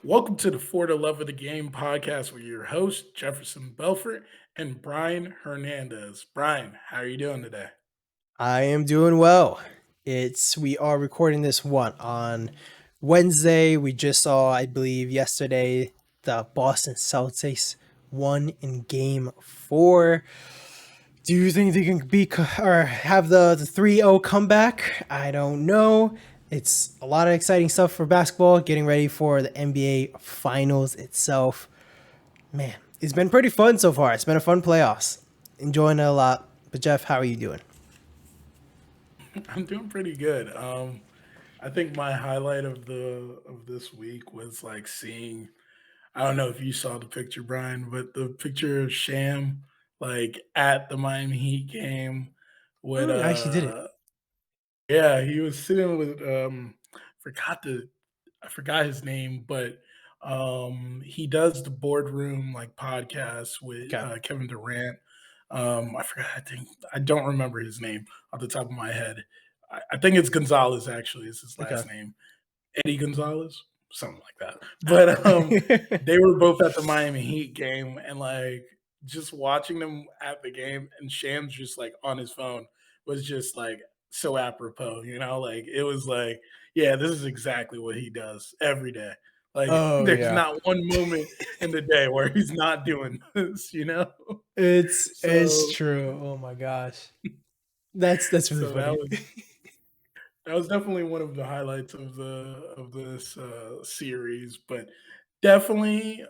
Welcome to the For the Love of the Game podcast with your host, Jefferson Belfort and Brian Hernandez. Brian, how are you doing today? I am doing well. We are recording this on Wednesday. We just saw, I believe, yesterday the Boston Celtics won in game 4. Do you think they can or have the 3-0 comeback? I don't know. It's a lot of exciting stuff for basketball, getting ready for the NBA finals itself. Man, it's been pretty fun so far. It's been a fun playoffs. Enjoying it a lot. But Jeff, how are you doing? I'm doing pretty good. I think my highlight of this week was like seeing. I don't know if you saw the picture, Brian, but the picture of Sham like at the Miami Heat game with I actually did it. yeah, he was sitting with forgot the I forgot his name, but he does the boardroom like podcast with Okay. Kevin Durant. I forgot. I don't remember his name off the top of my head. I think it's Gonzalez. Actually, is his Okay. last name. Eddie Gonzalez, something like that. Ah. But they were both at the Miami Heat game, and like just watching them at the game, and Shams just like on his phone was just like so apropos, like it was like, yeah, this is exactly what he does every day. Like, Oh there's yeah. not one moment in the day where he's not doing this. It's So, true. Oh my gosh. That's really so that funny. was that was definitely one of the highlights of this series, but definitely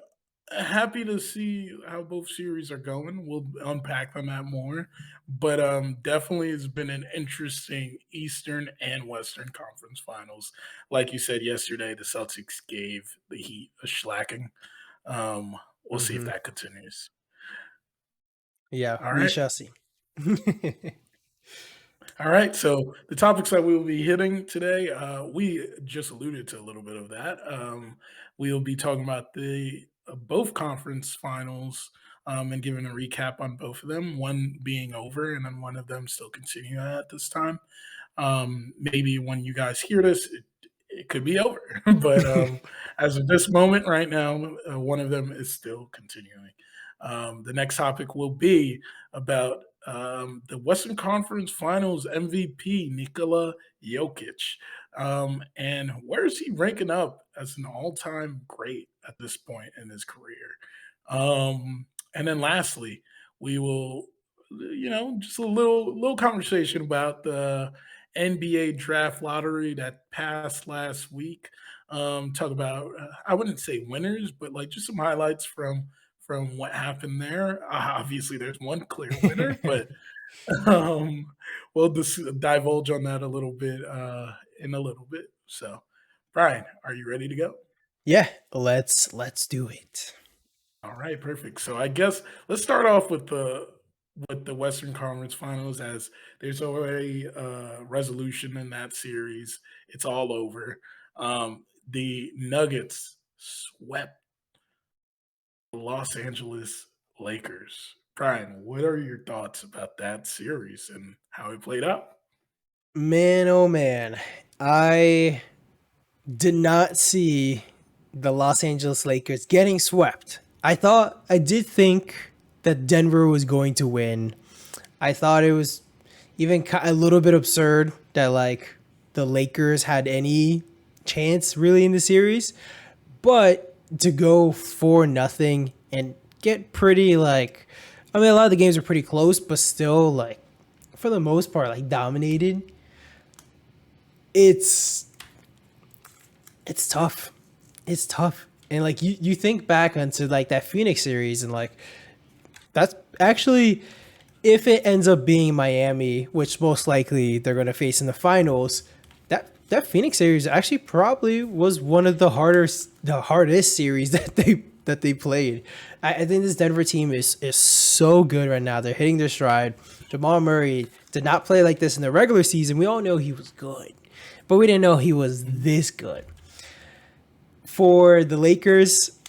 happy to see how both series are going. We'll unpack on that more, but definitely has been an interesting Eastern and Western Conference Finals. Like you said yesterday, the Celtics gave the Heat a shellacking. We'll see if Hmm. that continues. Yeah, All we right. shall see. All right, so the topics that we will be hitting today, we just alluded to a little bit of that. We'll be talking about the both conference finals and giving a recap on both of them. One being over, and then one of them still continuing at this time. Maybe when you guys hear this, it could be over, but as of this moment, right now, one of them is still continuing. The next topic will be about the Western Conference Finals MVP Nikola Jokic, and where is he ranking up as an all-time great at this point in his career? And then lastly, we will, just a little conversation about the NBA draft lottery that passed last week. Talk about I wouldn't say winners, but like just some highlights from what happened there. Obviously, there's one clear winner, but um, we'll just divulge on that a little bit in a little bit. So, Brian, are you ready to go? Yeah, let's do it. All right, perfect. So I guess let's start off with the Western Conference Finals as there's already a resolution in that series. It's all over. The Nuggets swept the Los Angeles Lakers. Brian, what are your thoughts about that series and how it played out? Man, oh man. I did not see the Los Angeles Lakers getting swept. I did think that Denver was going to win. I thought it was even a little bit absurd that like the Lakers had any chance really in the series, but to go for nothing and get pretty like, I mean, a lot of the games are pretty close, but still like for the most part like dominated. It's it's tough. It's tough. And like you think back onto like that Phoenix series and like that's actually if it ends up being Miami, which most likely they're going to face in the finals, that Phoenix series actually probably was one of the hardest series that they played. I think this Denver team is so good right now. They're hitting their stride. Jamal Murray did not play like this in the regular season. We all know he was good, but we didn't know he was this good. For the Lakers,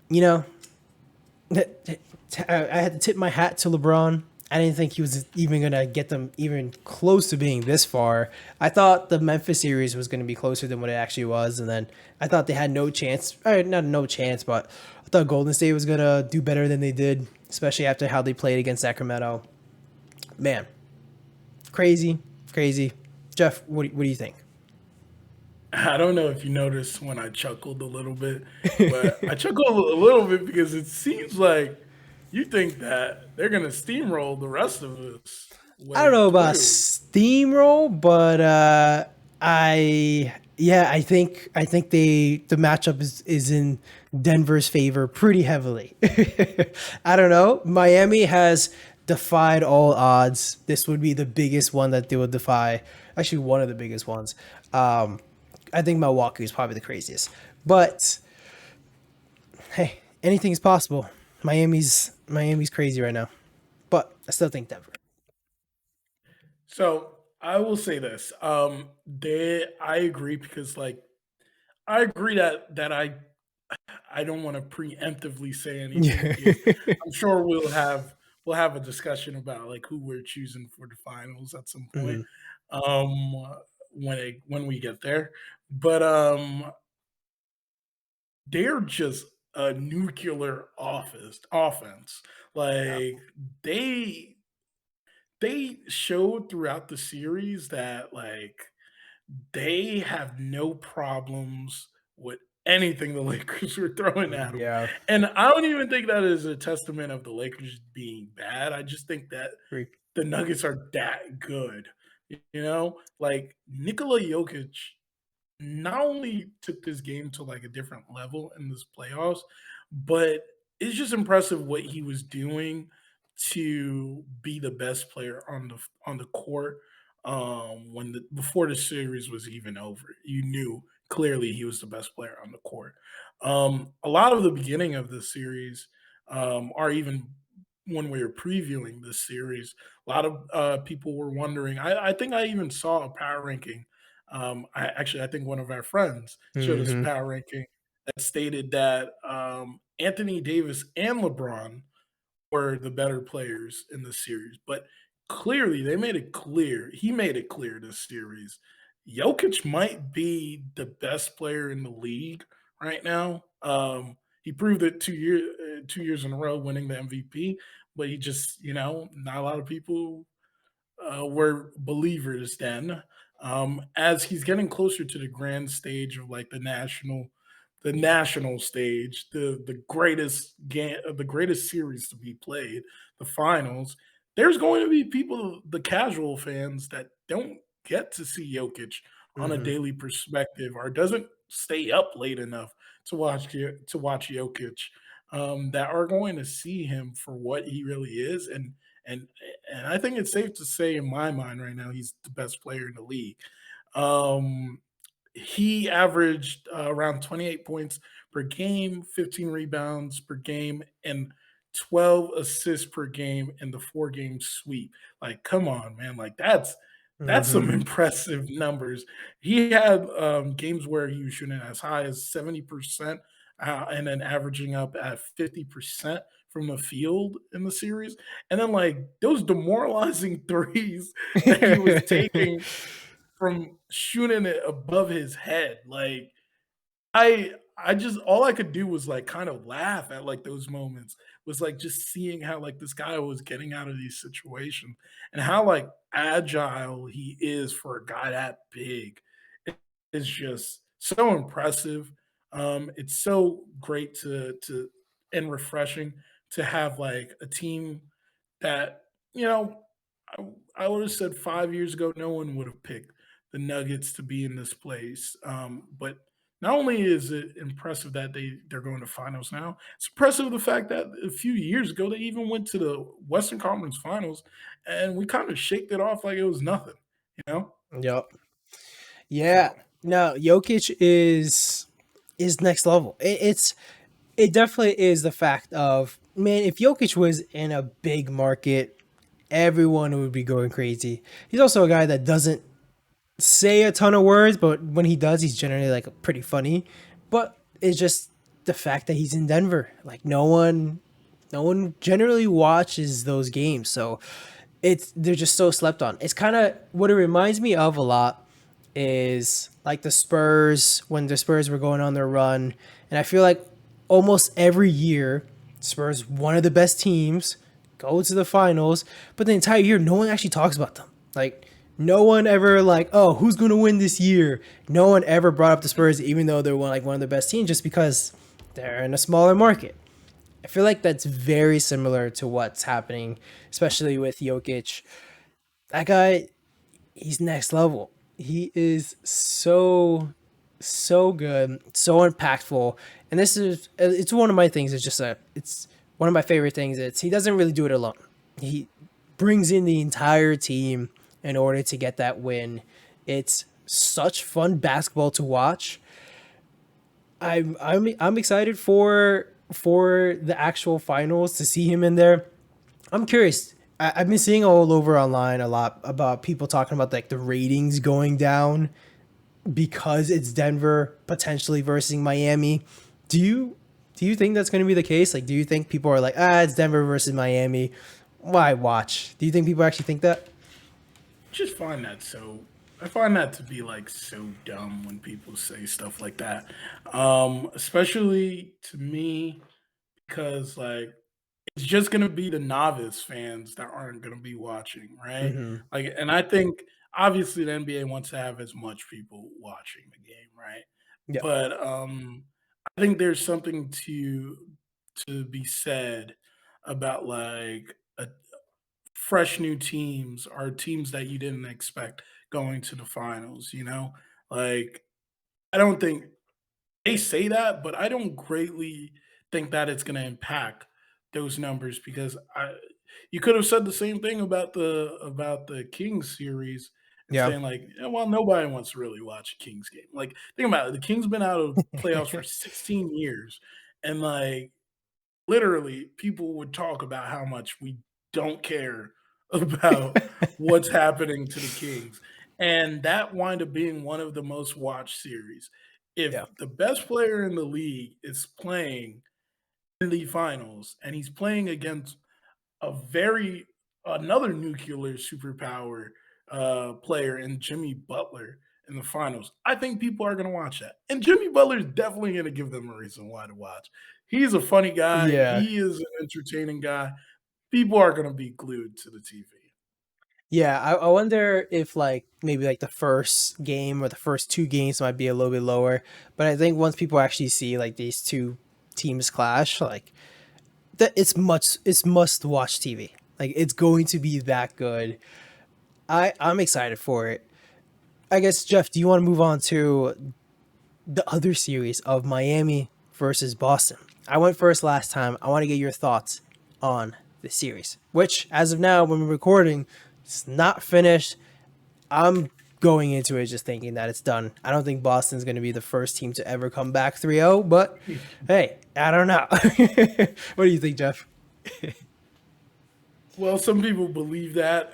you know, I had to tip my hat to LeBron. I didn't think he was even gonna get them even close to being this far. I thought the Memphis series was gonna be closer than what it actually was, and then I thought they had no chance. Not no chance, but I thought Golden State was gonna do better than they did, especially after how they played against Sacramento. Man, crazy, crazy. Jeff, what do you think? I don't know if you noticed when I chuckled a little bit, but I chuckled a little bit because it seems like you think that they're gonna steamroll the rest of us I don't way know about through. steamroll, but I think the matchup is in Denver's favor pretty heavily. I don't know. Miami has defied all odds. This would be the biggest one that they would defy. Actually, one of the biggest ones. Um, I think Milwaukee is probably the craziest, but hey, anything is possible. Miami's crazy right now, but I still think Denver. So I will say this. They I agree because like I agree that I don't want to preemptively say anything Yeah. because I'm sure we'll have a discussion about like who we're choosing for the finals at some point Mhm. um when we get there. But they're just a nuclear offense. Yeah. Like they they showed throughout the series that like they have no problems with anything the Lakers were throwing at them. Yeah. And I don't even think that is a testament of the Lakers being bad. I just think that Agree. the Nuggets are that good. You know, like Nikola Jokic not only took this game to like a different level in this playoffs, but it's just impressive what he was doing to be the best player on the court when the before the series was even over. You knew clearly he was the best player on the court. A lot of the beginning of the series, or even when we were previewing this series, a lot of people were wondering. I think I even saw a power ranking I think one of our friends showed us a Mhm. power ranking that stated that Anthony Davis and LeBron were the better players in the series. But clearly, they made it clear. He made it clear this series. Jokic might be the best player in the league right now. He proved it 2 years in a row, winning the MVP. But he just, not a lot of people were believers then. As he's getting closer to the grand stage of like the national stage, the greatest series to be played, the finals. There's going to be people, the casual fans, that don't get to see Jokic on a Mhm. daily perspective or doesn't stay up late enough to watch Jokic. That are going to see him for what he really is, and and I think it's safe to say in my mind right now he's the best player in the league. Um, he averaged around 28 points per game, 15 rebounds per game, and 12 assists per game in the 4 game sweep. Like, come on, man! Like that's some Mhm. impressive numbers. He had games where he was shooting as high as 70%, and then averaging up at 50% from the field in the series. And then like those demoralizing threes that he was taking from shooting it above his head. Like I just all I could do was like kind of laugh at like those moments was like just seeing how like this guy was getting out of these situations and how like agile he is for a guy that big. It's just so impressive. It's so great to and refreshing to have like a team that you know I, I would have said 5 years ago no one would have picked the Nuggets to be in this place. But not only is it impressive that they're going to finals now, it's impressive the fact that a few years ago they even went to the Western Conference Finals, and we kind of shaked it off like it was nothing, you know. Yep. Yeah. So No, Jokic is next level. It definitely is the fact of, man, if Jokic was in a big market, everyone would be going crazy. He's also a guy that doesn't say a ton of words, but when he does, he's generally like pretty funny. But it's just the fact that he's in Denver. Like no one No one generally watches those games, so they're just so slept on. It's kind of what it reminds me of a lot is like the Spurs when the Spurs were going on their run, and I feel like almost every year Spurs, one of the best teams, go to the finals, but the entire year no one actually talks about them. Like no one ever like, oh, who's going to win this year? No one ever brought up the Spurs, even though they're one of the best teams, just because they're in a smaller market. I feel like that's very similar to what's happening, especially with Jokic. That guy, he's next level. He is so good, so impactful. And this is it's one of my things. It's one of my favorite things. It's he doesn't really do it alone. He brings in the entire team in order to get that win. It's such fun basketball to watch. I'm excited for the actual finals to see him in there. I'm curious. I've been seeing all over online a lot about people talking about like the ratings going down because it's Denver potentially versus Miami. Do you do you think that's going to be the case? Like, do you think people are like, it's Denver versus Miami? Why watch? Do you think people actually think that? Just find that so I find that to be like so dumb when people say stuff like that. Especially to me because like it's just gonna be the novice fans that aren't gonna be watching, right? Mm-hmm. Like, and I think obviously the NBA wants to have as much people watching the game, right? Yeah. But I think there's something to be said about like fresh new teams or teams that you didn't expect going to the finals, you know? Like, I don't think they say that, but I don't greatly think that it's gonna impact those numbers because I you could have said the same thing about the Kings series and Yeah. saying like, "Yeah, well, nobody wants to really watch a Kings game." Like, think about it, the Kings been out of playoffs for 16 years, and, like, literally, people would talk about how much we don't care about what's happening to the Kings, and that wind up being one of the most watched series. If Yeah. the best player in the league is playing in the finals and he's playing against a very another nuclear superpower player in Jimmy Butler in the finals. I think people are going to watch that, and Jimmy Butler is definitely going to give them a reason why to watch. He's a funny guy. Yeah. He is an entertaining guy. People are going to be glued to the TV. Yeah, I wonder if like maybe like the first game or the first two games might be a little bit lower, but I think once people actually see like these two teams clash, like that it's must watch TV. Like it's going to be that good. I'm excited for it. I guess Jeff, do you want to move on to the other series of Miami versus Boston? I went first last time. I want to get your thoughts on the series, which as of now when we're recording, it's not finished. I'm going into it just thinking that it's done. I don't think Boston's going to be the first team to ever come back 3-0, but hey, I don't know. What do you think, Jeff? Well, some people believe that.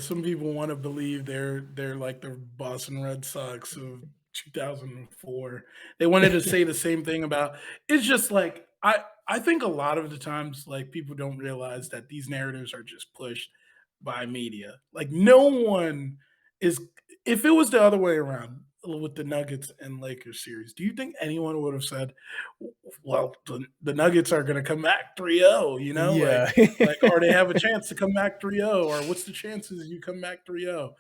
Some people want to believe they're like the Boston Red Sox of 2004. They wanted to say the same thing about it's just like I think a lot of the times like people don't realize that these narratives are just pushed by media. Like no one is if it was the other way around with the Nuggets and Lakers series, do you think anyone would have said, well, the Nuggets are going to come back 3-0, you know? Yeah. Like, or they have a chance to come back 3-0, or what's the chances you come back 3-0?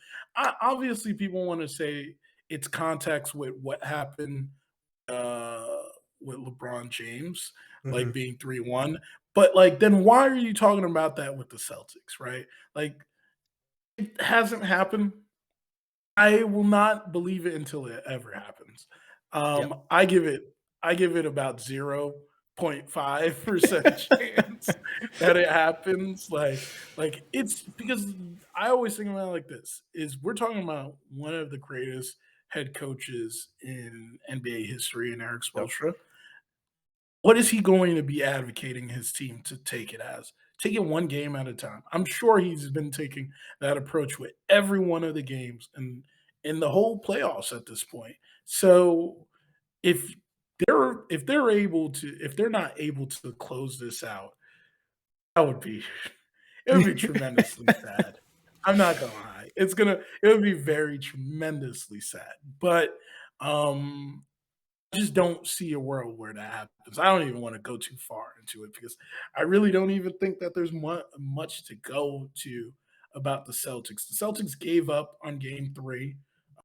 Obviously, people want to say it's context with what happened uh, with LeBron James, like Hmm. being 3-1. But, like, then why are you talking about that with the Celtics, right? Like, it hasn't happened. I will not believe it until it ever happens. Yep. I give it about 0.5% chance that it happens. Like it's because I always think about it like this is we're talking about one of the greatest head coaches in NBA history in Eric Yep. Spoelstra. What is he going to be advocating his team to take it as? Take it one game at a time. I'm sure he's been taking that approach with every one of the games and in the whole playoffs at this point. So if if they're not able to close this out, That would be it would be tremendously sad. I'm not gonna lie. It would be very tremendously sad. But I just don't see a world where that happens. I don't even want to go too far into it because I really don't even think that there's much to go to about the Celtics. The Celtics gave up on game three.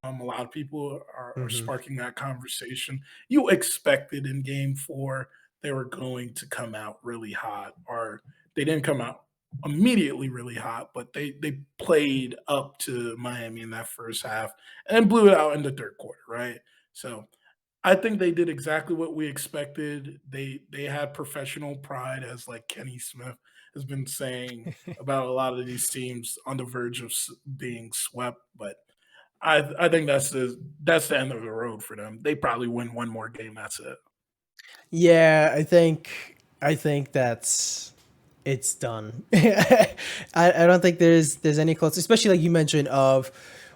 A lot of people are Mhm. sparking that conversation. You expected in game four they were going to come out really hot, or they didn't come out immediately really hot, but they played up to Miami in that first half and then blew it out in the third quarter, right? So I think they did exactly what we expected. They had professional pride, as like Kenny Smith has been saying about a lot of these teams on the verge of being swept. But I think that's the end of the road for them. They probably win one more game. That's it. Yeah, I think that's it's done. I don't think there's any close, especially like you mentioned of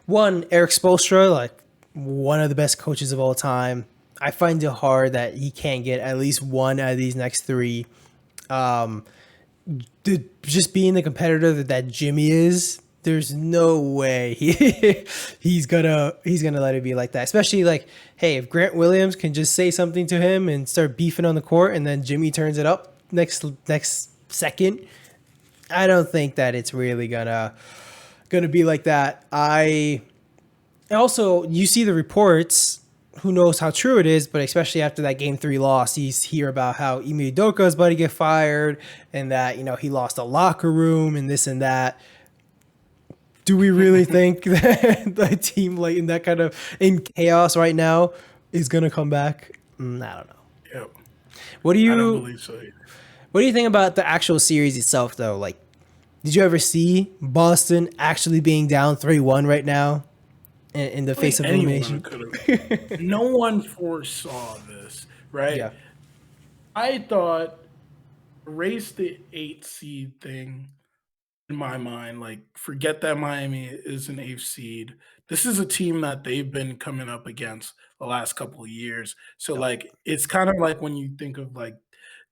one Eric Spoelstra, like one of the best coaches of all time. I find it hard that he can't get at least one out of these next three. Um, just being the competitor that Jimmy is, there's no way he's gonna let it be like that. Especially like, hey, if Grant Williams can just say something to him and start beefing on the court, and then Jimmy turns it up next second, I don't think that it's really gonna be like that. I also, you see the reports. Who knows how true it is, but especially after that game three loss, you hear about how Ime Udoka is about to get fired and that, he lost a locker room and this and that. Do we really think that the team like in that kind of in chaos right now is gonna come back? I don't know. Yep. What do I don't you believe so either. what do you think about the actual series itself though? Like, did you ever see Boston actually being down 3-1 right now in the I think face of anyone elimination? could have. No one foresaw this, right? Yeah. I thought race the eight seed thing in my mind, like, forget that Miami is an 8th seed. This is a team that they've been coming up against the last couple of years. So, Yep. like, it's kind of like when you think of, like,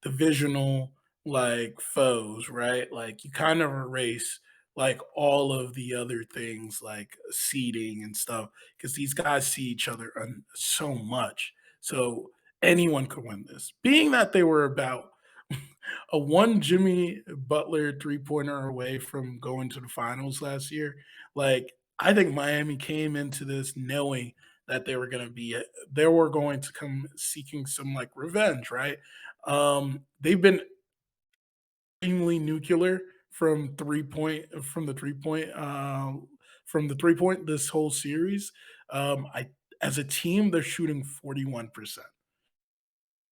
divisional, like, foes, right? Like, you kind of erase, like, all of the other things, like seeding and stuff, because these guys see each other so much. So, anyone could win this. Being that they were about a one Jimmy Butler three-pointer away from going to the finals last year. Like, I think Miami came into this knowing that they were going to come seeking some like revenge, right? They've been extremely nuclear from the 3 point this whole series. I As a team, they're shooting 41%.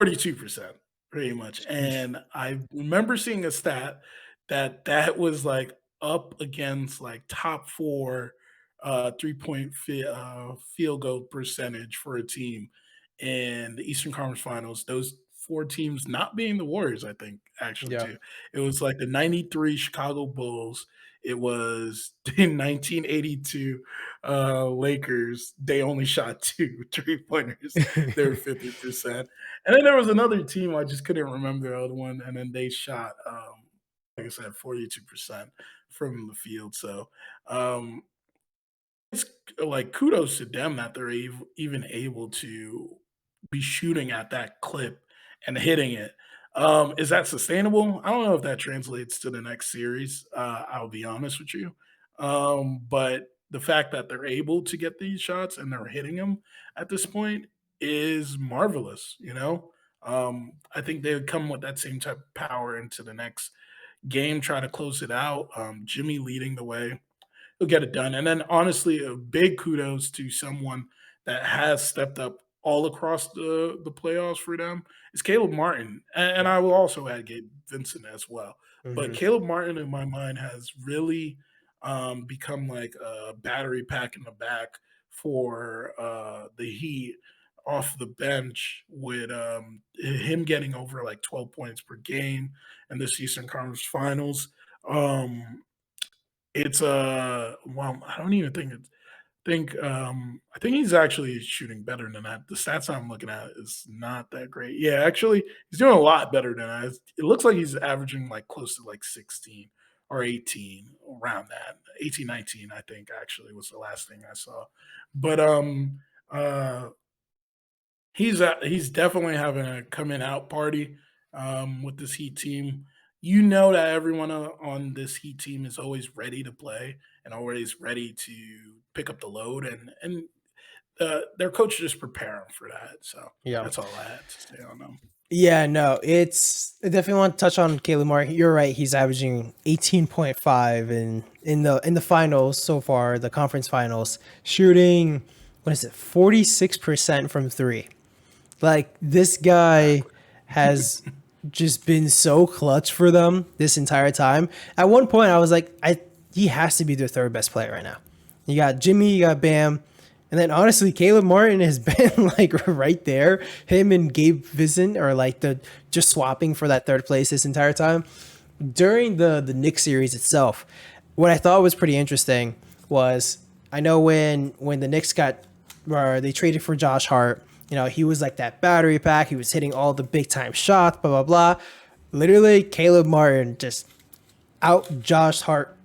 42% pretty much, Sheesh. and I remember seeing a stat that was, like, up against, like, top 4, three-point field goal percentage for a team in the Eastern Conference Finals, those 4 teams not being the Warriors, I think, actually, Yeah. too. It was, like, the '93 Chicago Bulls, it was the 1982, Lakers, they only shot 2 three-pointers, they were 50%. And then there was another team, I just couldn't remember the other one, and then they shot, like I said, 42% from the field. So, um, it's like kudos to them that they're even able to be shooting at that clip and hitting it. Is that sustainable? I don't know if that translates to the next series. I'll be honest with you. But the fact that they're able to get these shots and they're hitting them at this point is marvelous. I think they would come with that same type of power into the next game, try to close it out. Jimmy leading the way, he'll get it done. And then honestly, a big kudos to someone that has stepped up all across the playoffs for them is Caleb Martin. And Yeah. I will also add Gabe Vincent as well. But Hmm. Caleb Martin, in my mind, has really become like a battery pack in the back for the Heat off the bench with him getting over like 12 points per game in this Eastern Conference Finals. It's well, I don't even think it's. I think he's actually shooting better than that. The stats I'm looking at is not that great. Yeah, actually, he's doing a lot better than that. It looks like he's averaging like close to like 16 or 18 around that. 18, 19, I think actually was the last thing I saw. But uh he's definitely having a coming out party with this Heat team. You know that everyone on this Heat team is always ready to play and always ready to pick up the load, and their coach just prepare them for that. So Yeah. that's all I had to say on them. Yeah, no, I definitely want to touch on Caleb Martin. You're right. He's averaging 18.5 in the finals so far, the conference finals, shooting what is it, 46% from three. Like this guy Exactly. has just been so clutch for them this entire time. At one point, I was like, he has to be their third best player right now. You got Jimmy, you got Bam, and then honestly, Caleb Martin has been like right there. Him and Gabe Vincent are like the just swapping for that third place this entire time. During the Knicks series itself, what I thought was pretty interesting was I know when the Knicks got or they traded for Josh Hart, he was like that battery pack. He was hitting all the big time shots, blah blah blah. Literally, Caleb Martin just out Josh Hart.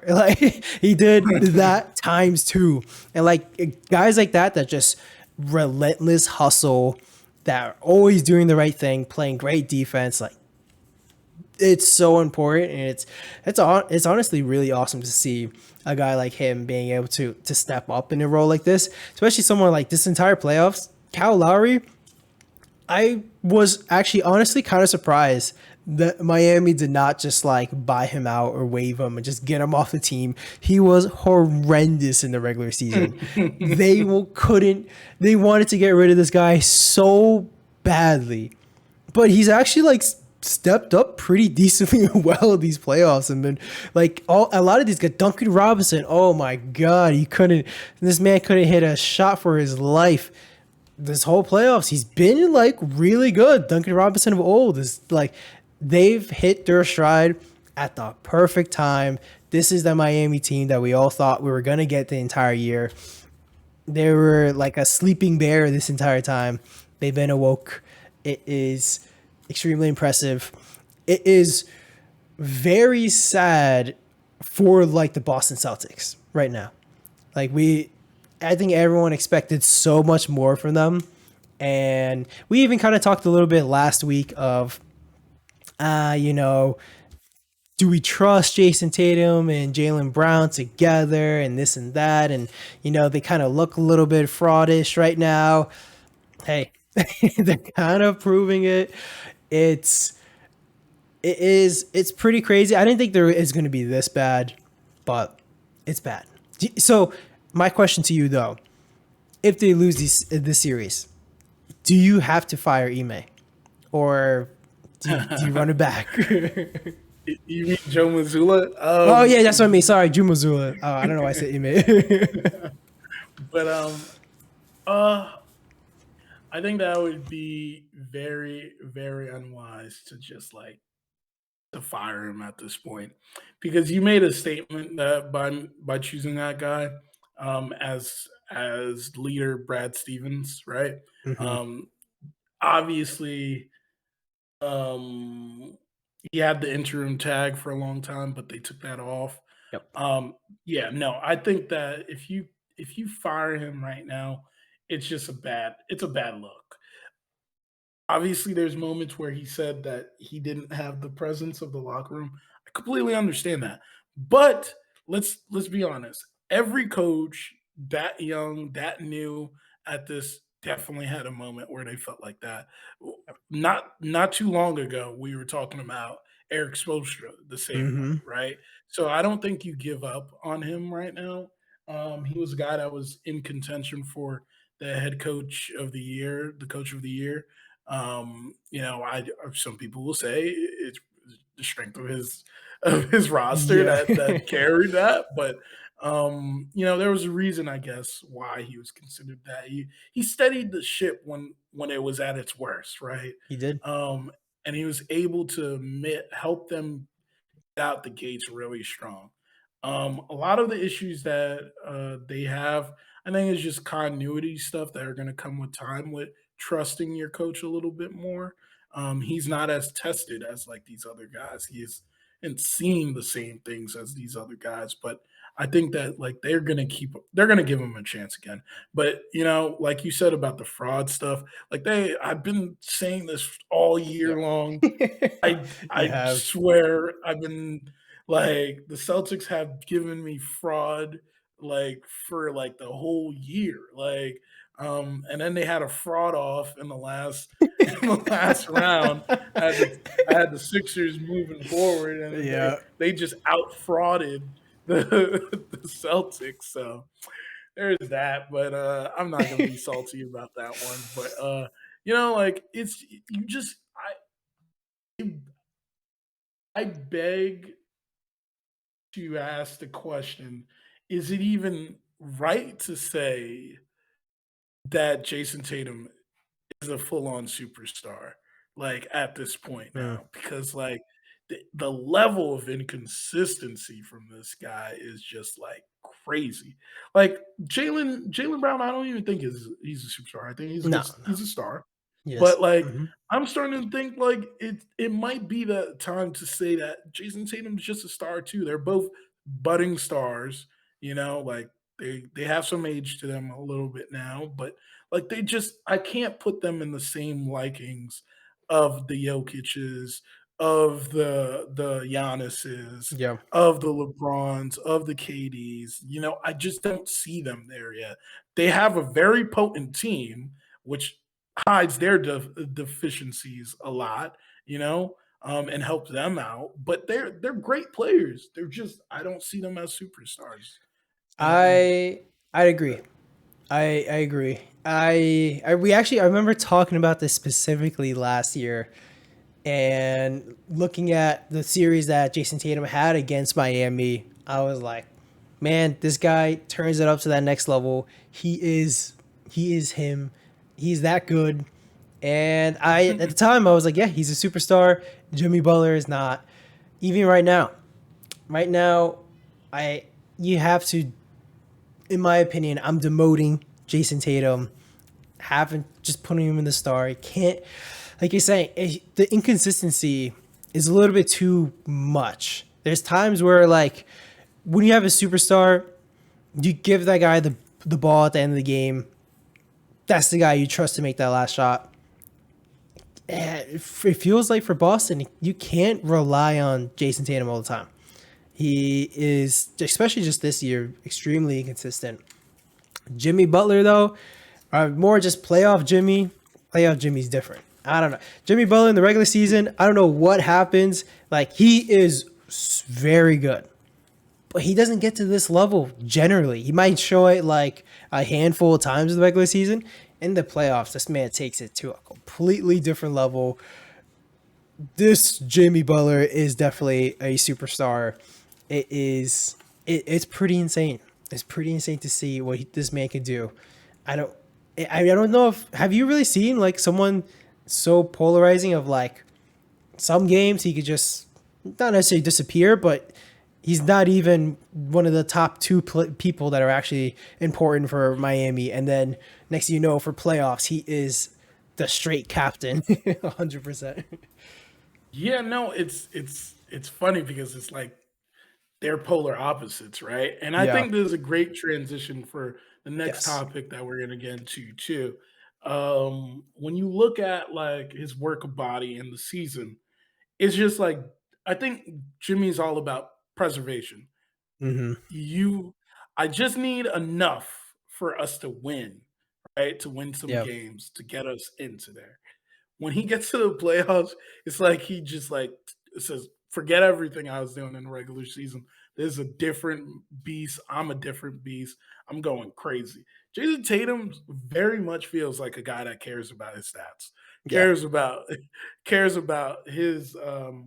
Like he did that times two. And like guys like that just relentless hustle, that are always doing the right thing, playing great defense. Like it's so important, and it's honestly really awesome to see a guy like him being able to step up in a role like this, especially someone like this entire playoffs. Kyle Lowry, I was actually honestly kind of surprised that Miami did not just like buy him out or waive him and just get him off the team. He was horrendous in the regular season. Couldn't, they wanted to get rid of this guy so badly, but he's actually like stepped up pretty decently well in these playoffs and been like a lot of these guys. Duncan Robinson, oh my god, this man couldn't hit a shot for his life this whole playoffs. He's been like really good. Duncan Robinson of old is like they've hit their stride at the perfect time. This is the Miami team that we all thought we were gonna get the entire year. They were like a sleeping bear this entire time. They've been awoke. It is extremely impressive. It is very sad for like the Boston Celtics right now. Like I think everyone expected so much more from them. And we even kind of talked a little bit last week of, you know, do we trust Jason Tatum and Jaylen Brown together and this and that? And, they kind of look a little bit fraudish right now. Hey, they're kind of proving it. It's, it's pretty crazy. I didn't think there is going to be this bad, but it's bad. So my question to you though, if they lose this series, do you have to fire Ime, or do you run it back? You mean Joe Mazzulla? Oh yeah, that's what I mean. Sorry, Jumazula. Oh, I don't know why I said Ime. But uh, I think that would be very, very unwise to just like to fire him at this point, because you made a statement that by choosing that guy as leader Brad Stevens, right? hmm Um, obviously, um, he had the interim tag for a long time, but they took that off. Yep. Yeah, no, I think that if you fire him right now, it's a bad look. Obviously, there's moments where he said that he didn't have the presence of the locker room. I completely understand that. But let's be honest. Every coach that young, that new at this definitely had a moment where they felt like that. Not too long ago, we were talking about Eric Spoelstra the same way, hmm right? So I don't think you give up on him right now. He was a guy that was in contention for the head coach of the year, the coach of the year. I some people will say it's the strength of his roster Yeah. that carried that, but there was a reason, I guess, why he was considered that. He steadied the ship when it was at its worst, right? He did. Um, and he was able to help them get out the gates really strong. A lot of the issues that they have, I think, is just continuity stuff that are going to come with time with trusting your coach a little bit more. He's not as tested as like these other guys. He is and seeing the same things as these other guys, but I think that like they're gonna give him a chance again. But like you said about the fraud stuff, like I've been saying this all year Yep. long. I You I have. swear I've been like the Celtics have given me fraud like for like the whole year. And then they had a fraud off in the last in the last round. I had the I had the Sixers moving forward and then they Yeah. they just out frauded the the Celtics. So there's that, but I'm not gonna be salty about that one. But like it's you just I beg to ask the question, is it even right to say that Jason Tatum is a full-on superstar, like, at this point Mm. now? Because, like, the level of inconsistency from this guy is just, like, crazy. Like, Jalen Brown, I don't even think he's a superstar. I think No, no. he's a star. Yes. But, like, Mhm. I'm starting to think, like, it might be the time to say that Jason Tatum's just a star too. They're both budding stars, like, they have some age to them a little bit now, but, like, I can't put them in the same likings of the Jokic's, of the Giannis's, Yeah. of the LeBrons, of the KD's, I just don't see them there yet. They have a very potent team, which hides their deficiencies a lot, and helps them out. But they're great players. They're just I don't see them as superstars. And I agree. I agree. I we actually I remember talking about this specifically last year and looking at the series that Jason Tatum had against Miami. I was like, man, this guy turns it up to that next level. He is him. He's that good. And I at the time I was like, yeah, he's a superstar. Jimmy Butler is not. Even right now, I you have to, in my opinion, I'm demoting Jason Tatum, having just putting him in the star. It can't, like you're saying, the inconsistency is a little bit too much. There's times where like when you have a superstar, you give that guy the ball at the end of the game. That's the guy you trust to make that last shot. It feels like for Boston, you can't rely on Jason Tatum all the time. He is, especially just this year, extremely inconsistent. Jimmy Butler, though, more just playoff Jimmy. Playoff Jimmy's different. I don't know. Jimmy Butler in the regular season, I don't know what happens. Like, he is very good, but he doesn't get to this level generally. He might show it like a handful of times in the regular season. In the playoffs, this man takes it to a completely different level. This Jimmy Butler is definitely a superstar. It is. It's pretty insane. It's pretty insane to see what this man can do. I don't. I don't know if have you really seen like someone so polarizing of like some games he could just not necessarily disappear, but he's not even one of the top two people that are actually important for Miami. And then next thing you know, for playoffs, he is the straight captain, 100%. yeah, no, it's funny because it's like they're polar opposites, right? And I Yeah. think this is a great transition for the next Yes. topic that we're gonna get into too. When you look at like his work of body in the season, it's just like I think Jimmy's all about preservation. Hmm. You I just need enough for us to win, right? To win some Yeah. games to get us into there. When he gets to the playoffs, it's like he just like says, "Forget everything I was doing in the regular season. This is a different beast. I'm a different beast. I'm going crazy." Jason Tatum very much feels like a guy that cares about his stats, Yeah. cares about cares about his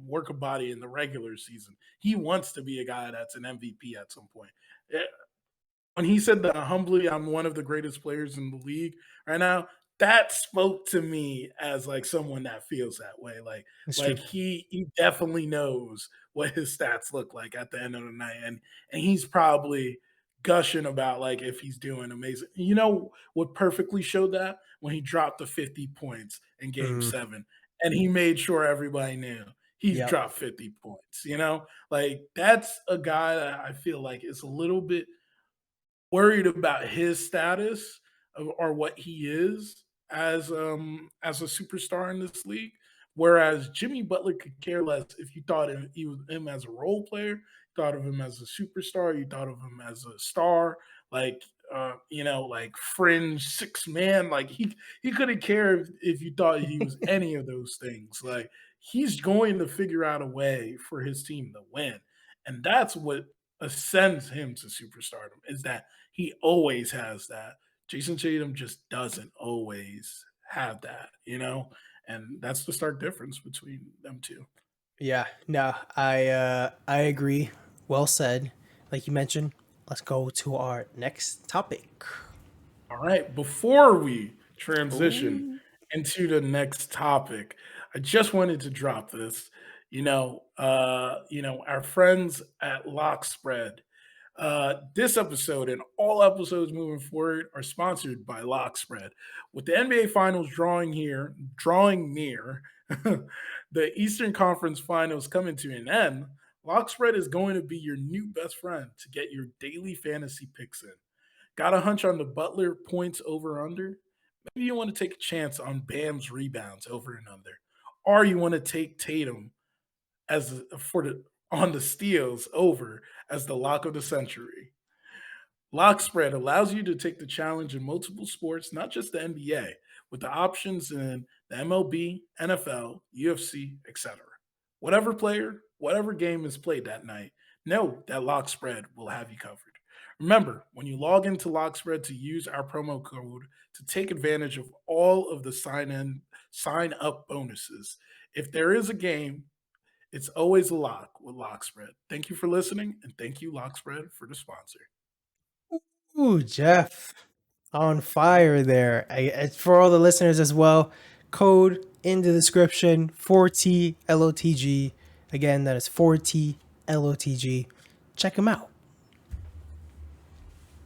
work of body in the regular season. He wants to be a guy that's an MVP at some point. Eh, when he said that humbly, I'm one of the greatest players in the league right now, that spoke to me as like someone that feels that way. It's Like true. he definitely knows what his stats look like at the end of the night, and he's probably gushing about like if he's doing amazing. You know what perfectly showed that when he dropped the 50 points in Game Mm, 7, and he made sure everybody knew he's yep. dropped 50 points. You know, like that's a guy that I feel like is a little bit worried about his status or what he is as a superstar in this league. Whereas Jimmy Butler could care less if you thought he was him as a role player, thought of him as a superstar, you thought of him as a star, like like fringe six man. Like he couldn't care if you thought he was any of those things. Like he's going to figure out a way for his team to win. And that's what ascends him to superstardom is that he always has that. Jason Tatum just doesn't always have that, and that's the stark difference between them two. Yeah, no, I agree. Well said. Like you mentioned, let's go to our next topic. All right, before we transition Ooh. into the next topic, I just wanted to drop this. Our friends at Lockspread. This episode and all episodes moving forward are sponsored by Lockspread. With the NBA Finals drawing near, the Eastern Conference Finals coming to an end, Lockspread is going to be your new best friend to get your daily fantasy picks in. Got a hunch on the Butler points over under? Maybe you want to take a chance on Bam's rebounds over and under, or you want to take Tatum as for the on the steals over as the lock of the century. Lockspread allows you to take the challenge in multiple sports, not just the NBA, with the options in the MLB, NFL, UFC, etc. Whatever player, whatever game is played that night, know that Lockspread will have you covered. Remember, when you log into Lockspread to use our promo code to take advantage of all of the sign up bonuses. If there is a game, it's always a lock with Lockspread. Thank you for listening, and thank you, Lockspread, for the sponsor. Ooh, Jeff, on fire there. For all the listeners as well, code in the description 4TLOTG. Again, that is 4TLOTG. Check them out.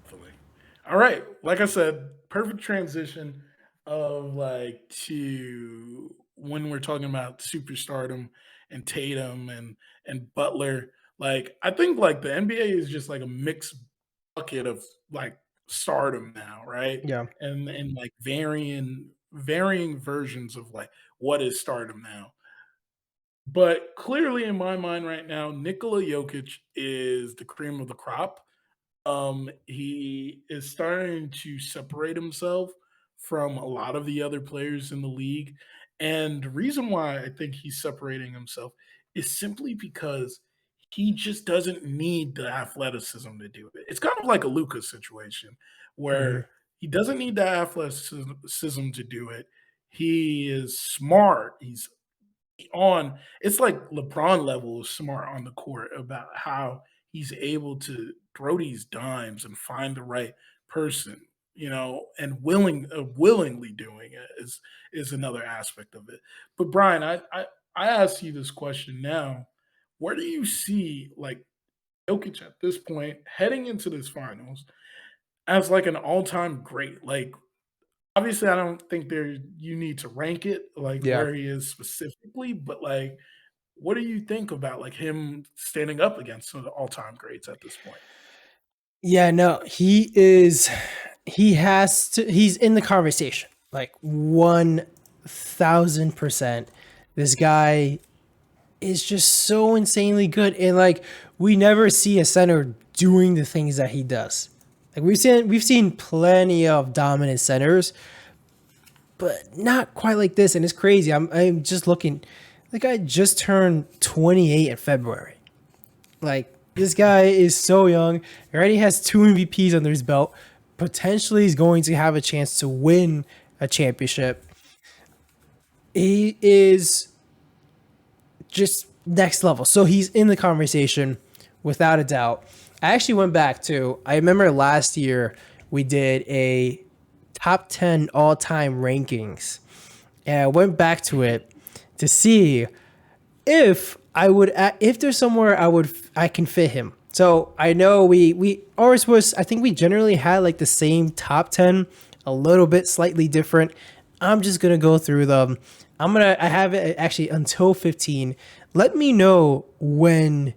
Definitely. All right. Like I said, perfect transition of like to when we're talking about superstardom and Tatum and Butler. Like I think like the NBA is just like a mixed bucket of like stardom now, right? Yeah. And like varying versions of like what is stardom now. But clearly in my mind right now, Nikola Jokic is the cream of the crop. He is starting to separate himself from a lot of the other players in the league. And the reason why I think he's separating himself is simply because he just doesn't need the athleticism to do it. It's kind of like a Luca situation Hmm. where he doesn't need the athleticism to do it. He is smart. He's on it's like LeBron level of smart on the court about how he's able to throw these dimes and find the right person, and willingly doing it is another aspect of it. But Brian, I ask you this question now. Where do you see like Jokic at this point heading into this finals as like an all-time great? Like obviously, I don't think there you need to rank it like Yeah. where he is specifically, but like, what do you think about like him standing up against some of the all-time greats at this point? Yeah, no, he is. He has to. He's in the conversation, like 1000%. This guy is just so insanely good, and like we never see a center doing the things that he does. Like we've seen plenty of dominant centers, but not quite like this. And it's crazy. I'm just looking. The guy just turned 28 in February. Like this guy is so young. He already has 2 MVPs under his belt. Potentially, he's going to have a chance to win a championship. He is just next level. So he's in the conversation without a doubt. I actually went back to. I remember last year we did a top 10 all-time rankings. And I went back to it to see if there's somewhere I can fit him. So I know we ours was, I think we generally had like the same top 10, a little bit slightly different. I'm just gonna go through them. I have it actually until 15. Let me know when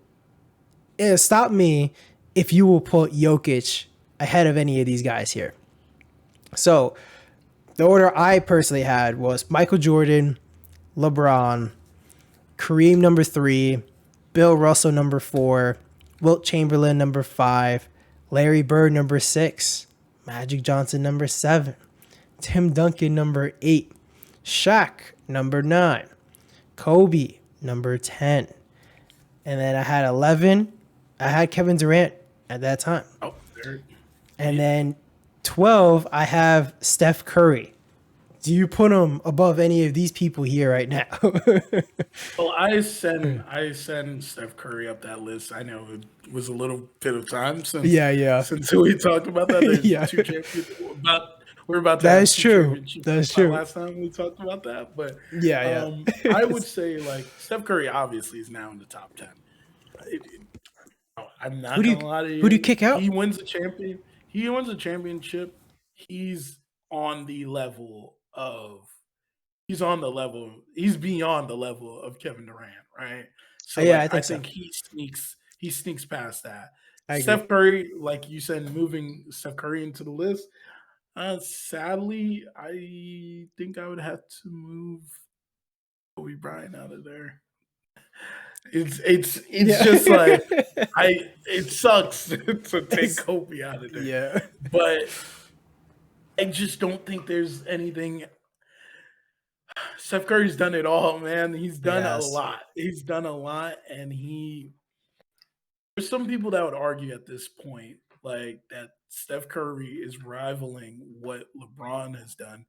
stop me if you will put Jokic ahead of any of these guys here. So the order I personally had was Michael Jordan, LeBron, Kareem number 3, Bill Russell number 4, Wilt Chamberlain number 5, Larry Bird number 6, Magic Johnson number 7, Tim Duncan number 8, Shaq number 9, Kobe number 10. And then I had 11. I had Kevin Durant at that time. Oh, there. And then 12, I have Steph Curry. Do you put him above any of these people here right now? Well, I send Steph Curry up that list. I know it was a little bit of time Yeah. since we talked about that. There's Yeah. two champions. We're about to That have is two true. championships. That is By true. last time we talked about that, but Yeah. I would say like Steph Curry obviously is now in the top 10. I'm Who not do you gonna lie to who do you you. kick out? He wins a champion. He wins a championship. He's on the level of he's on the level, he's beyond the level of Kevin Durant, right? So Yeah, like I I think so. think he sneaks past that. I agree. Steph Curry, like you said, moving Steph Curry into the list. Sadly, I think I would have to move Kobe Bryant out of there. It's Yeah. just like it sucks to take It's- Kobe out of there, yeah. but I just don't think there's anything. Steph Curry's done it all, man. He's done a Yes. lot. He's done a lot, and there's some people that would argue at this point, like that Steph Curry is rivaling what LeBron has done.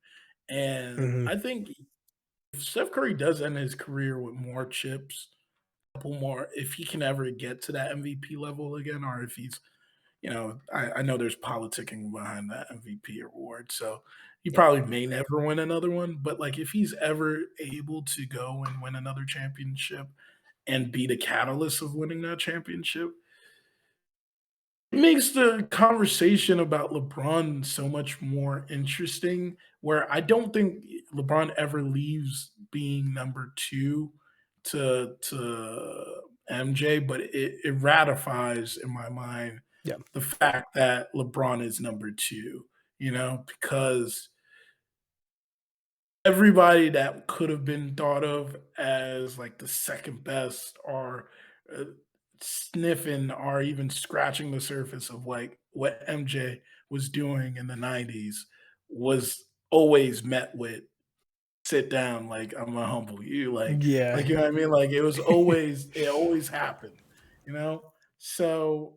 And Hmm. I think if Steph Curry does end his career with more chips, a couple more, if he can ever get to that MVP level again, or if he's I know there's politicking behind that MVP award, so he Yeah. probably may never win another one. But like, if he's ever able to go and win another championship and be the catalyst of winning that championship, it makes the conversation about LeBron so much more interesting. Where I don't think LeBron ever leaves being number two to MJ, but it ratifies in my mind Yeah. the fact that LeBron is number 2, because everybody that could have been thought of as like the second best are uh, sniffing or even scratching the surface of like what MJ was doing in the 90s was always met with sit down, like I'm gonna humble you, Yeah. you know what I mean? Like it always happened, you know? So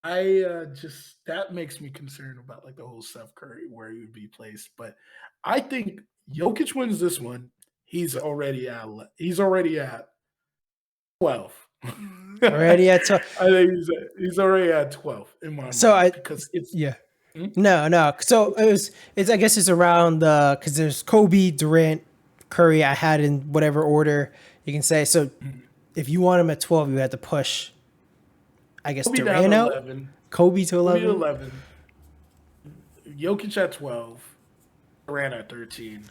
I just that makes me concerned about like the whole Steph Curry where he would be placed. But I think Jokic wins this one. He's Yep. already at 12. Already at I think he's already at 12 in my so mind I because it's yeah. hmm? No. So it's I guess it's around because there's Kobe, Durant, Curry. I had in whatever order you can say. So Hmm. if you want him at 12, you had to push, I guess, Kobe down to Durant out, 11. Kobe to Kobe to 11. 11. Jokic at 12. Durant at 13.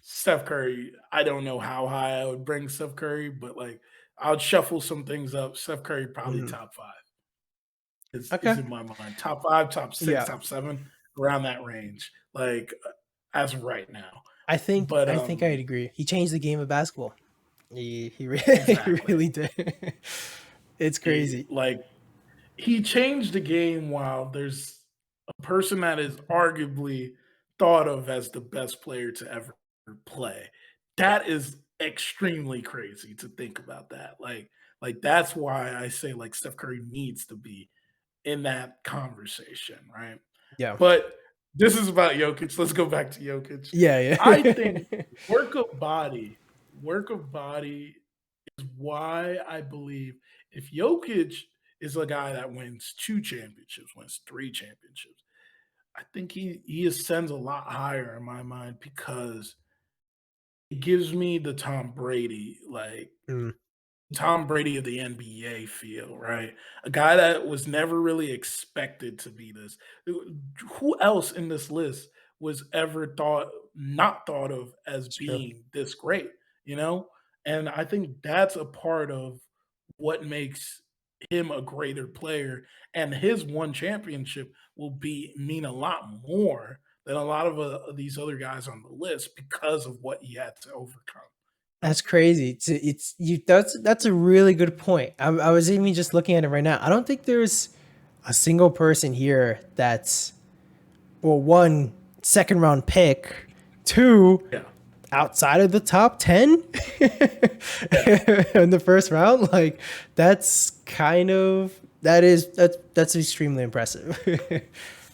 Steph Curry, I don't know how high I would bring Steph Curry, but like I would shuffle some things up. Steph Curry probably Mhm. top five is Okay. in my mind. Top five, top six, Yeah. top seven, around that range. Like as of right now. I think But I think I'd agree. He changed the game of basketball. He exactly. really did. It's crazy. Like he changed the game while there's a person that is arguably thought of as the best player to ever play. That is extremely crazy to think about that. Like that's why I say like Steph Curry needs to be in that conversation, right? Yeah. But this is about Jokic. Let's go back to Jokic. Yeah. I think Yeah. work of body, work of body is why I believe if Jokic is a guy that wins 2 championships, wins 3 championships, I think he ascends a lot higher in my mind because it gives me the Tom Brady, like Mm, Tom Brady of the NBA feel, right? A guy that was never really expected to be this. Who else in this list was ever not thought of as it's true. being this great, you know? And I think that's a part of what makes him a greater player. And his one championship will be mean a lot more than a lot of these other guys on the list because of what he had to overcome. You know? That's crazy. It's you. That's a really good point. I was even just looking at it right now. I don't think there's a single person here that's, well, one, second round pick, two, Yeah. outside of the top 10 Yeah. in the first round. Like, that's kind of, that's extremely impressive.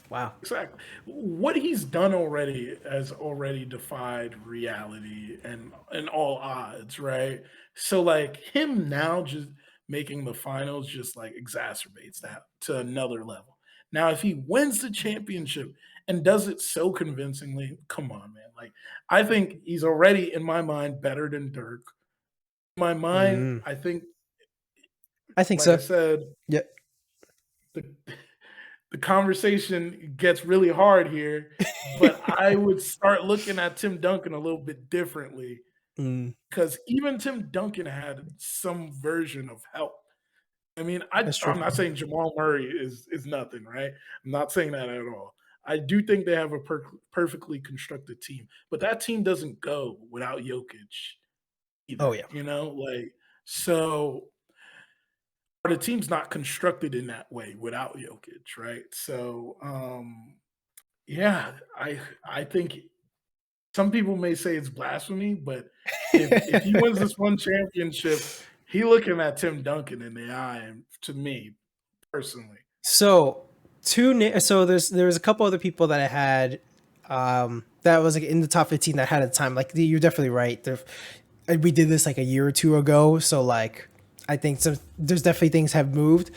Wow. Exactly. What he's done already has already defied reality and all odds, right? So like him now just making the finals just like exacerbates that to another level. Now, if he wins the championship and does it so convincingly, come on, man. Like I think he's already in my mind better than Dirk. In my mind, Mm, I think, I think like I so. said, Yeah. the the conversation gets really hard here, but I would start looking at Tim Duncan a little bit differently Mm, because even Tim Duncan had some version of help. I mean, that's true. I'm not saying Jamal Murray is nothing, right? I'm not saying that at all. I do think they have a perfectly constructed team, but that team doesn't go without Jokic Oh, either, yeah. like so the team's not constructed in that way without Jokic, right? So yeah, I think some people may say it's blasphemy, but if he wins this one championship, he looking at Tim Duncan in the eye, and to me personally. So so there's a couple other people that I had that was like in the top 15 that had at the time. Like, you're definitely right. We did this like a year or two ago, so like I think there's definitely things have moved.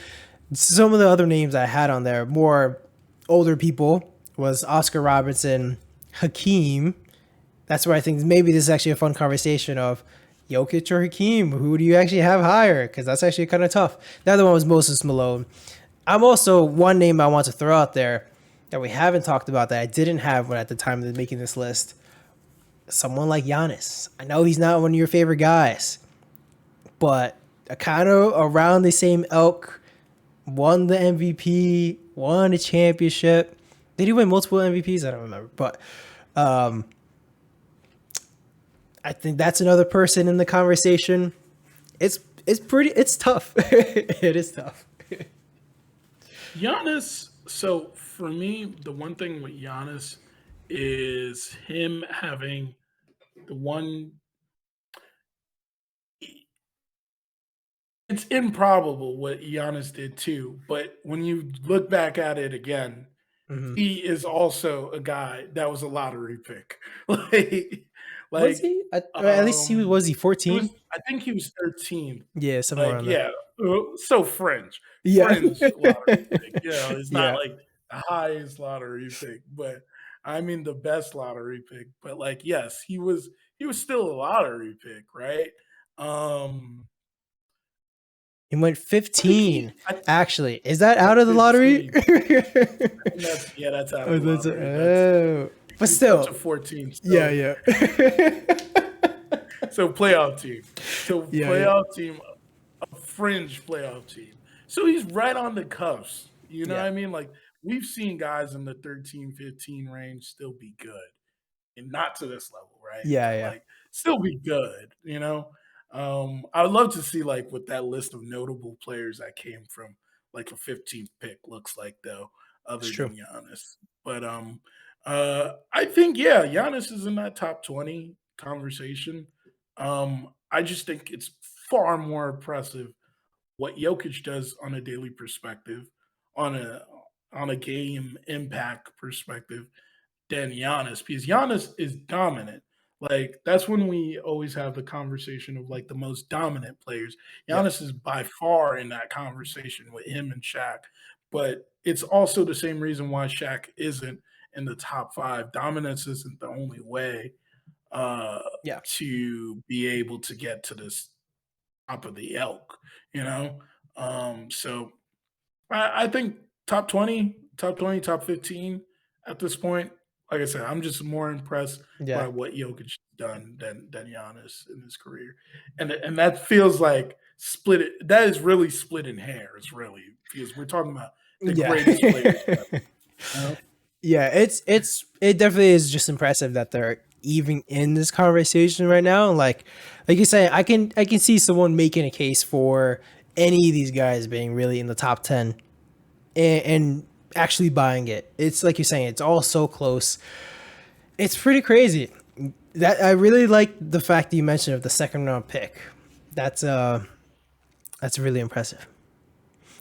Some of the other names I had on there, more older people, was Oscar Robertson, Hakeem. That's where I think maybe this is actually a fun conversation of Jokic or Hakeem. Who do you actually have higher? Because that's actually kind of tough. The other one was Moses Malone. I'm also, one name I want to throw out there that we haven't talked about that I didn't have when at the time of making this list. Someone like Giannis. I know he's not one of your favorite guys, but a kind of around the same ilk. Won the MVP, won a championship. Did he win multiple MVPs? I don't remember, but um, I think that's another person in the conversation. It's tough. It is tough. Giannis. So for me, the one thing with Giannis is him having the one. It's improbable what Giannis did too, but when you look back at it again, Mhm. he is also a guy that was a lottery pick. Like Was like, he? Or at least was he he was 14? I think he was 13th. Yeah, somewhere Like, around there. yeah, so Yeah. fringe lottery pick, it's not Yeah. like the highest lottery pick, but I mean the best lottery pick, but, like, yes, he was still a lottery pick, right? Um, He went I think 15. he I Actually, is that out went of the lottery? 15. I think that's out of Oh, the that's lottery, that's but he's up to still. 14, Yeah, so yeah. so playoff team. So Yeah, yeah. playoff team, a fringe playoff team. So he's right on the cuffs, you know what Yeah. I mean? Like, we've seen guys in the 13, 15 range still be good, and not to this level, right? Yeah, But, yeah. like, still be good, you know? I would love to see, like, what that list of notable players that came from, like, a 15th pick looks like, though, It's other true. than Giannis. But, I think, yeah, Giannis is in that top 20 conversation. I just think it's far more impressive what Jokic does on a daily perspective, on a game impact perspective than Giannis because Giannis is dominant. Like that's when we always have the conversation of like the most dominant players. Yeah. Giannis is by far in that conversation with him and Shaq, but it's also the same reason why Shaq isn't. in the top five. Dominance isn't the only way uh, Yeah. to be able to get to this top of the elk, you know? So I think top 20, top 15 at this point. Like I said, I'm just more impressed by Yeah. what Jokic has done than Giannis in his career, and that feels like split. That is really splitting hairs, really, because we're talking about the Yeah. greatest players ever. You know? Yeah, it definitely is just impressive that they're even in this conversation right now. Like you say, I can see someone making a case for any of these guys being really in the top 10 and actually buying it. It's like you're saying, it's all so close. It's pretty crazy. That I really like the fact that you mentioned of the second round pick. That's really impressive.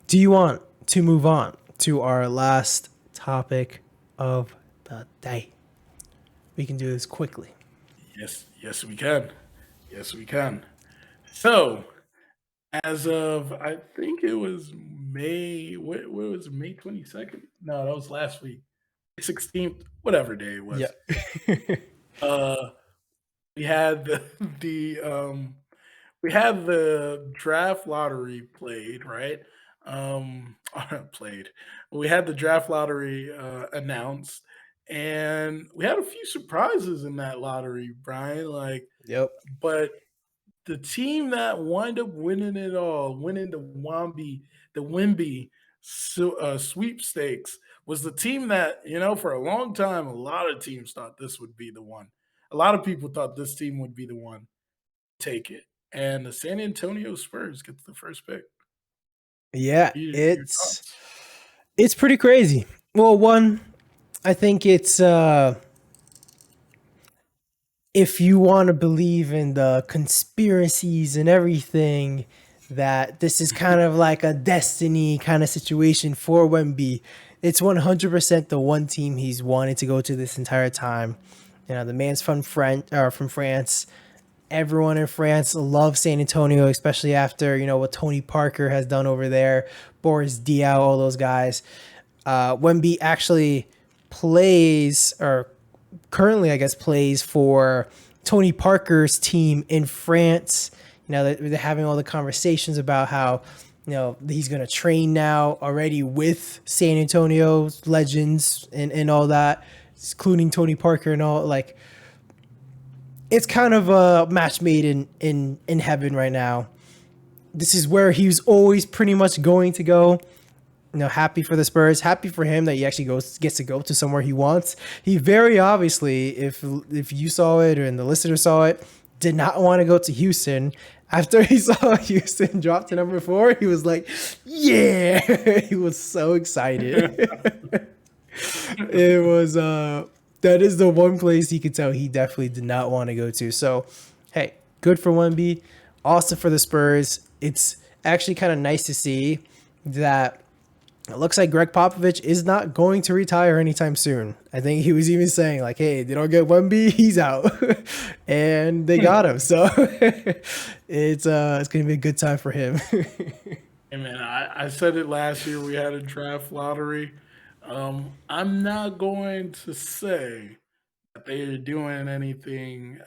Do you want to move on to our last topic of the day? We can do this quickly. Yes, we can. Yes, we can. So, as of I think it was May, what was it, May 22nd? No, that was last week. 16th, whatever day it Yeah. was. Uh we had the we had the draft lottery played, right? Played. We had the draft lottery announced, and we had a few surprises in that lottery, Brian. Yep. But the team that wind up winning it all, winning the Wimby sweepstakes, was the team that, for a long time, a lot of teams thought this would be the one. A lot of people thought this team would be the one to take it. And the San Antonio Spurs gets the first pick. Yeah, Your it's thoughts? it's pretty crazy. Well, one, I think it's if you want to believe in the conspiracies and everything, that this is kind of like a destiny kind of situation for Wemby. It's 100% the one team he's wanted to go to this entire time. You know, the man's from France. Everyone in France loves San Antonio, especially after what Tony Parker has done over there, Boris Diaw, all those guys. Wemby actually plays, or currently I guess plays for Tony Parker's team in France. They're having all the conversations about how he's going to train now already with San Antonio's legends and all that, including Tony Parker and all. Like, it's kind of a match made in heaven right now. This is where he was always pretty much going to go. Happy for the Spurs, happy for him that he actually gets to go to somewhere he wants. He very obviously, if you saw it and the listener saw it, did not want to go to Houston. After he saw Houston drop to number 4, he was like, yeah, he was so excited. It was that is the one place you could tell he definitely did not want to go to. So, hey, good for 1B. Also for the Spurs, it's actually kind of nice to see that it looks like Greg Popovich is not going to retire anytime soon. I think he was even saying like, hey, they don't get 1B, he's out. And they got him. So it's going to be a good time for him. Hey man, I said it last year. We had a draft lottery. I'm not going to say that they are doing anything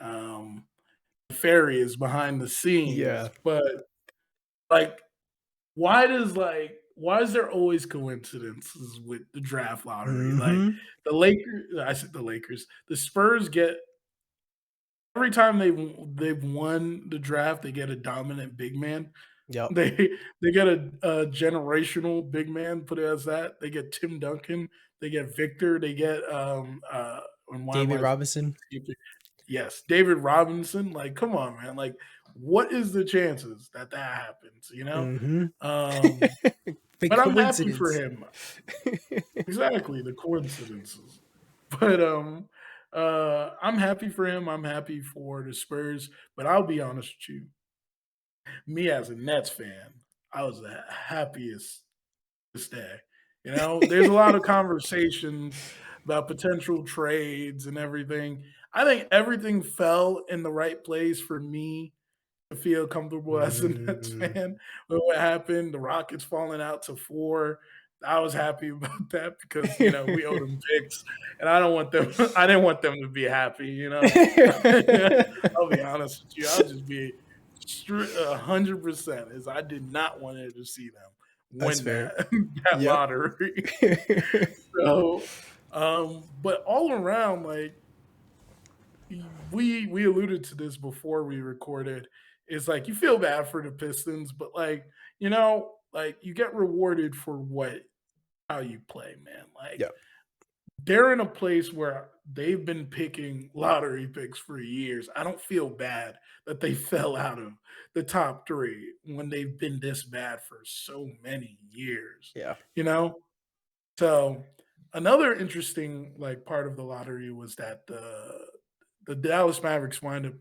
nefarious behind the scenes, Yeah. but like, why is there always coincidences with the draft lottery? Like Mm-hmm. I said the Lakers, the Spurs get every time they've won the draft, they get a dominant big man. Yep. They get a generational big man, put it as that. They get Tim Duncan, they get Victor, they get and why am David I Robinson. escaping? Yes, David Robinson. Like, come on, man. Like, what is the chances that that happens? Mm-hmm. Um, Big but I'm happy for coincidence. him. Exactly, the coincidences. But I'm happy for him. I'm happy for the Spurs. But I'll be honest with you, me as a Nets fan, I was the happiest this day. There's a lot of conversations about potential trades and everything. I think everything fell in the right place for me to feel comfortable as a Nets Mm, fan with what happened. The Rockets falling out to 4, I was happy about that because, we owed them picks, and I don't want them I didn't want them to be happy, you know? I'll be honest with you. I'll just be 100% is I did not want to see them That's win fair. that that Yep. lottery. So, but all around, like we alluded to this before we recorded, is like you feel bad for the Pistons, but like you get rewarded for what how you play, man. Like Yep. they're in a place where they've been picking lottery picks for years. I don't feel bad that they fell out of the top three when they've been this bad for so many years, Yeah. you know? So another interesting like part of the lottery was that the Dallas Mavericks wind up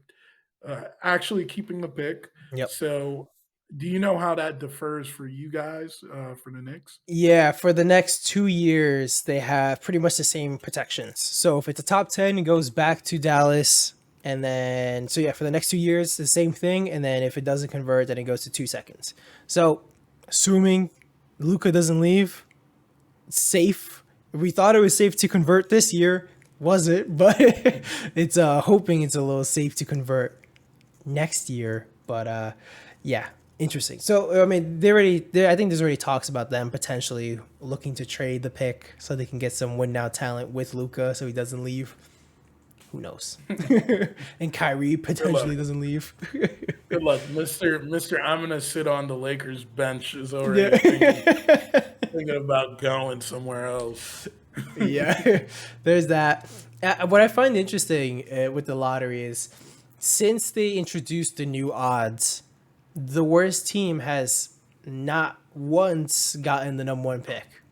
actually keeping the pick. Yep. So do you know how that differs for you guys for the Knicks? Yeah, for the next 2 years, they have pretty much the same protections. So if it's a top 10, it goes back to Dallas. And then, so yeah, for the next 2 years, the same thing. And then if it doesn't convert, then it goes to 2 seconds. So assuming Luca doesn't leave, it's safe. We thought it was safe to convert this year. Was it? But it's hoping it's a little safe to convert next year. But yeah, interesting. So I mean, I think there's already talks about them potentially looking to trade the pick so they can get some win now talent with Luca so he doesn't leave. Who knows? And Kyrie Good luck. potentially doesn't leave. Good luck, Mister. I'm gonna sit on the Lakers bench is already Yeah. thinking about going somewhere else. Yeah, there's that. What I find interesting with the lottery is since they introduced the new odds, the worst team has not once gotten the number one pick.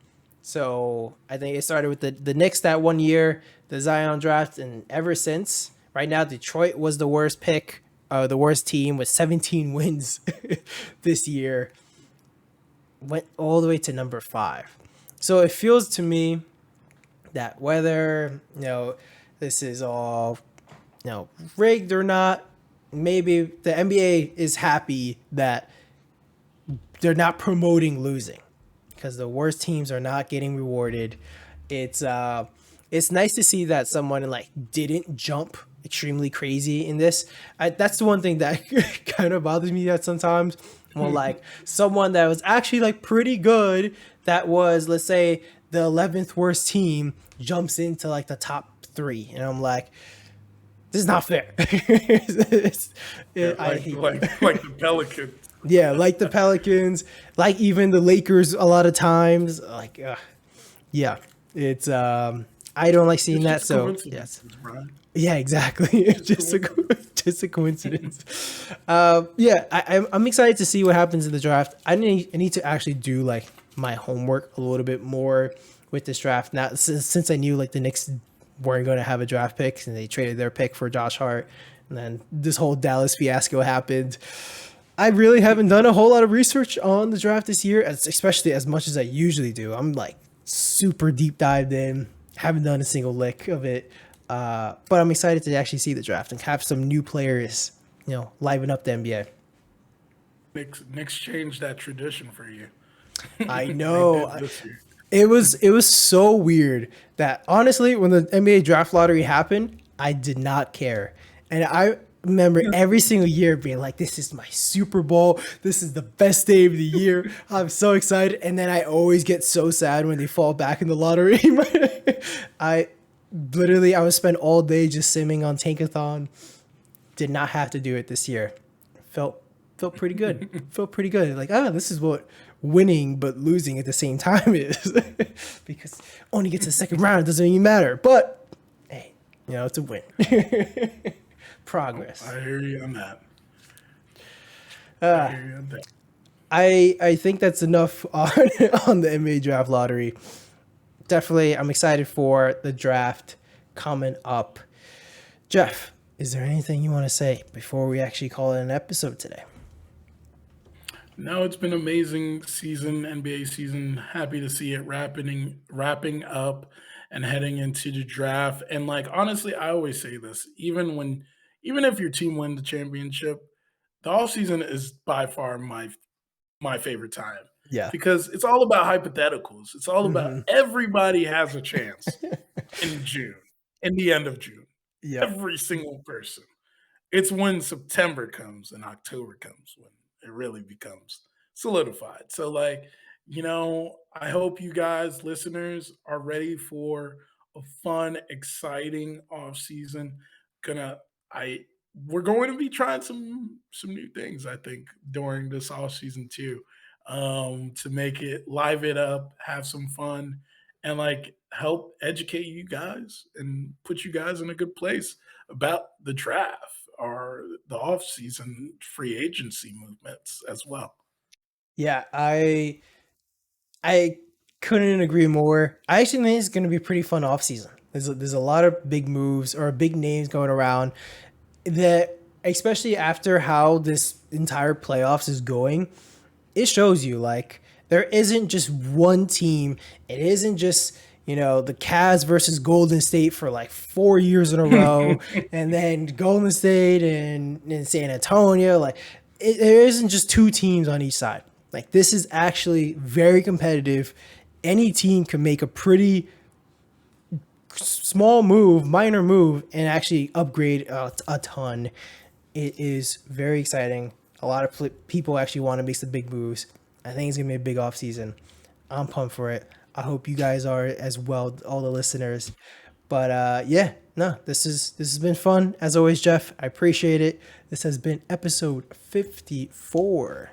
So I think it started with the Knicks that 1 year, the Zion draft, and ever since, right now, Detroit was the worst pick, the worst team with 17 wins this year, went all the way to number 5. So it feels to me that whether this is all rigged or not, maybe the NBA is happy that they're not promoting losing because the worst teams are not getting rewarded. It's nice to see that someone like didn't jump extremely crazy in this. That's the one thing that kind of bothers me that sometimes when like someone that was actually like pretty good, that was, let's say, the 11th worst team jumps into like the top 3, and I'm like, this is not fair. Yeah, I like hate like the Pelicans. yeah, like the Pelicans, like even the Lakers a lot of times. Like, yeah, it's I don't like seeing It's that. just So yes, coincidences, Brian. yeah, exactly. It's Just just a coincidence. just a coincidence. Yeah, I'm excited to see what happens in the draft. I need to actually do like my homework a little bit more with this draft. Now, since I knew like the Knicks weren't going to have a draft pick and they traded their pick for Josh Hart, and then this whole Dallas fiasco happened. I really haven't done a whole lot of research on the draft this year, especially as much as I usually do. I'm like super deep dived in, haven't done a single lick of it. But I'm excited to actually see the draft and have some new players, liven up the NBA. Knicks changed that tradition for you. I They know. did this year. It was so weird that honestly, when the NBA draft lottery happened, I did not care, and I remember every single year being like, "This is my Super Bowl. This is the best day of the year. I'm so excited." And then I always get so sad when they fall back in the lottery. I I would spend all day just simming on Tankathon. Did not have to do it this year. Felt pretty good. Felt pretty good. Like, this is what winning but losing at the same time is. Because only get to the second round, it doesn't even matter. But hey, it's a win. Progress. I hear you on that. I hear you on that. I think that's enough on the NBA draft lottery. Definitely, I'm excited for the draft coming up. Jeff, is there anything you want to say before we actually call it an episode today? No, it's been amazing season, NBA season. Happy to see it wrapping up and heading into the draft. And like honestly, I always say this, even if your team wins the championship, the off season is by far my favorite time Yeah. because it's all about hypotheticals. It's all about Hmm. everybody has a chance in June, in the end of June. Yep. Every single person. It's when September comes and October comes when it really becomes solidified. So, like, I hope you guys, listeners, are ready for a fun, exciting off season. Gonna, I, we're going to be trying some new things. I think during this off season too, to make it live it up, have some fun, and like help educate you guys and put you guys in a good place about the draft or the off-season free agency movements as well. Yeah, I couldn't agree more. I actually think it's going to be a pretty fun offseason. There's a lot of big moves or big names going around that, especially after how this entire playoffs is going, it shows you like there isn't just one team. It isn't just, the Cavs versus Golden State for like 4 years in a row, and then Golden State and San Antonio. Like there isn't just two teams on each side. Like this is actually very competitive. Any team can make a pretty small move, minor move, and actually upgrade a ton. It is very exciting. A lot of people actually want to make some big moves. I think it's gonna be a big off season. I'm pumped for it. I hope you guys are as well, all the listeners. But yeah, no, this has been fun as always, Jeff. I appreciate it. This has been episode 54.